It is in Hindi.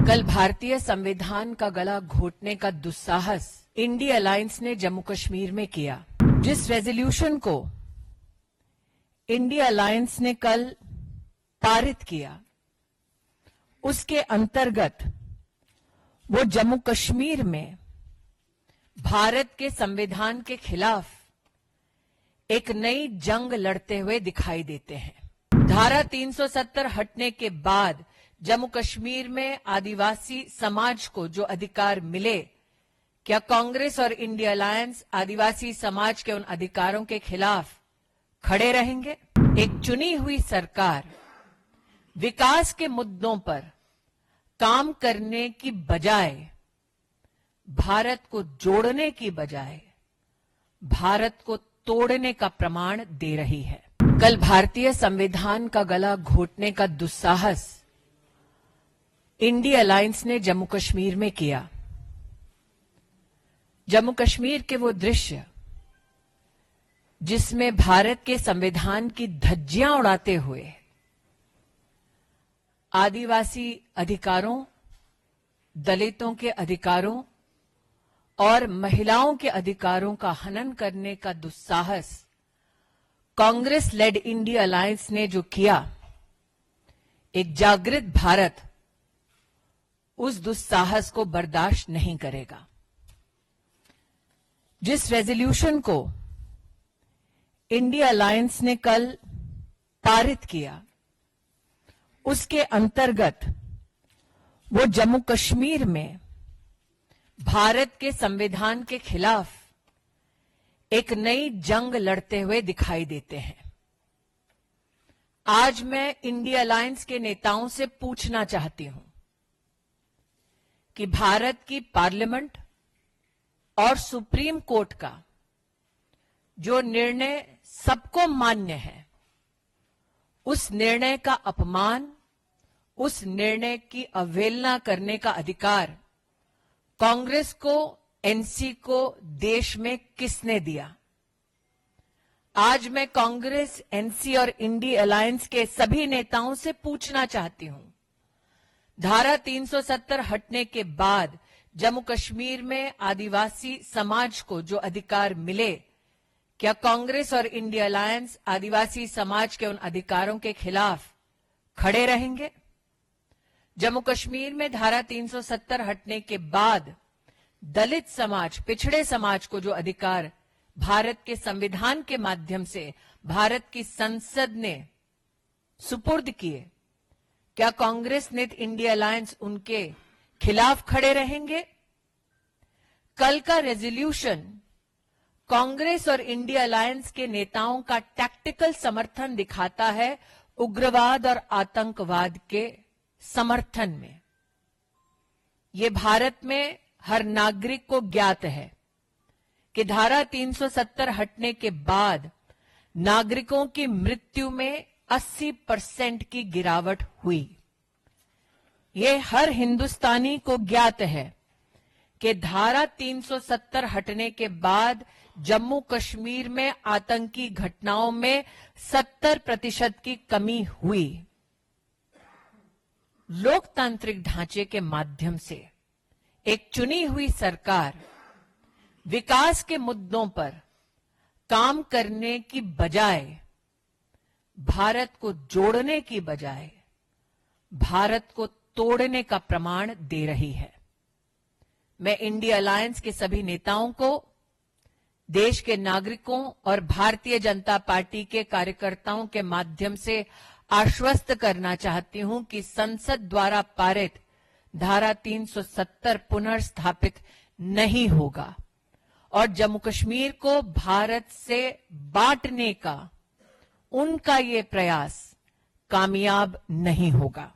कल भारतीय संविधान का गला घोटने का दुस्साहस इंडी अलायंस ने जम्मू कश्मीर में किया। जिस रेजोल्यूशन को इंडी अलायंस ने कल पारित किया, उसके अंतर्गत वो जम्मू कश्मीर में भारत के संविधान के खिलाफ एक नई जंग लड़ते हुए दिखाई देते हैं। धारा 370 हटने के बाद जम्मू कश्मीर में आदिवासी समाज को जो अधिकार मिले, क्या कांग्रेस और इंडी अलायंस आदिवासी समाज के उन अधिकारों के खिलाफ खड़े रहेंगे? एक चुनी हुई सरकार विकास के मुद्दों पर काम करने की बजाय, भारत को जोड़ने की बजाय भारत को तोड़ने का प्रमाण दे रही है। कल भारतीय संविधान का गला घोटने का दुस्साहस इंडी अलायंस ने जम्मू कश्मीर में किया। जम्मू कश्मीर के वो दृश्य जिसमें भारत के संविधान की धज्जियां उड़ाते हुए आदिवासी अधिकारों, दलितों के अधिकारों और महिलाओं के अधिकारों का हनन करने का दुस्साहस कांग्रेस लेड इंडी अलायंस ने जो किया, एक जागृत भारत उस दुस्साहस को बर्दाश्त नहीं करेगा। जिस रेजोल्यूशन को इंडी अलायंस ने कल पारित किया, उसके अंतर्गत वो जम्मू कश्मीर में भारत के संविधान के खिलाफ एक नई जंग लड़ते हुए दिखाई देते हैं। आज मैं इंडी अलायंस के नेताओं से पूछना चाहती हूं कि भारत की पार्लियामेंट और सुप्रीम कोर्ट का जो निर्णय सबको मान्य है, उस निर्णय का अपमान, उस निर्णय की अवहेलना करने का अधिकार कांग्रेस को, एनसी को देश में किसने दिया? आज मैं कांग्रेस, एनसी और इंडी अलायंस के सभी नेताओं से पूछना चाहती हूं, धारा 370 हटने के बाद जम्मू कश्मीर में आदिवासी समाज को जो अधिकार मिले, क्या कांग्रेस और इंडी अलायंस आदिवासी समाज के उन अधिकारों के खिलाफ खड़े रहेंगे? जम्मू कश्मीर में धारा 370 हटने के बाद दलित समाज, पिछड़े समाज को जो अधिकार भारत के संविधान के माध्यम से भारत की संसद ने सुपुर्द किए, क्या कांग्रेस नेत इंडी अलायंस उनके खिलाफ खड़े रहेंगे? कल का रेजोल्यूशन कांग्रेस और इंडी अलायंस के नेताओं का टैक्टिकल समर्थन दिखाता है उग्रवाद और आतंकवाद के समर्थन में। ये भारत में हर नागरिक को ज्ञात है कि धारा 370 हटने के बाद नागरिकों की मृत्यु में 80% की गिरावट हुई। ये हर हिंदुस्तानी को ज्ञात है कि धारा 370 हटने के बाद जम्मू कश्मीर में आतंकी घटनाओं में 70% की कमी हुई। लोकतांत्रिक ढांचे के माध्यम से एक चुनी हुई सरकार विकास के मुद्दों पर काम करने की बजाय, भारत को जोड़ने की बजाय भारत को तोड़ने का प्रमाण दे रही है। मैं इंडी अलायंस के सभी नेताओं को, देश के नागरिकों और भारतीय जनता पार्टी के कार्यकर्ताओं के माध्यम से आश्वस्त करना चाहती हूं कि संसद द्वारा पारित धारा 370 पुनर्स्थापित नहीं होगा और जम्मू कश्मीर को भारत से बांटने का उनका ये प्रयास कामयाब नहीं होगा।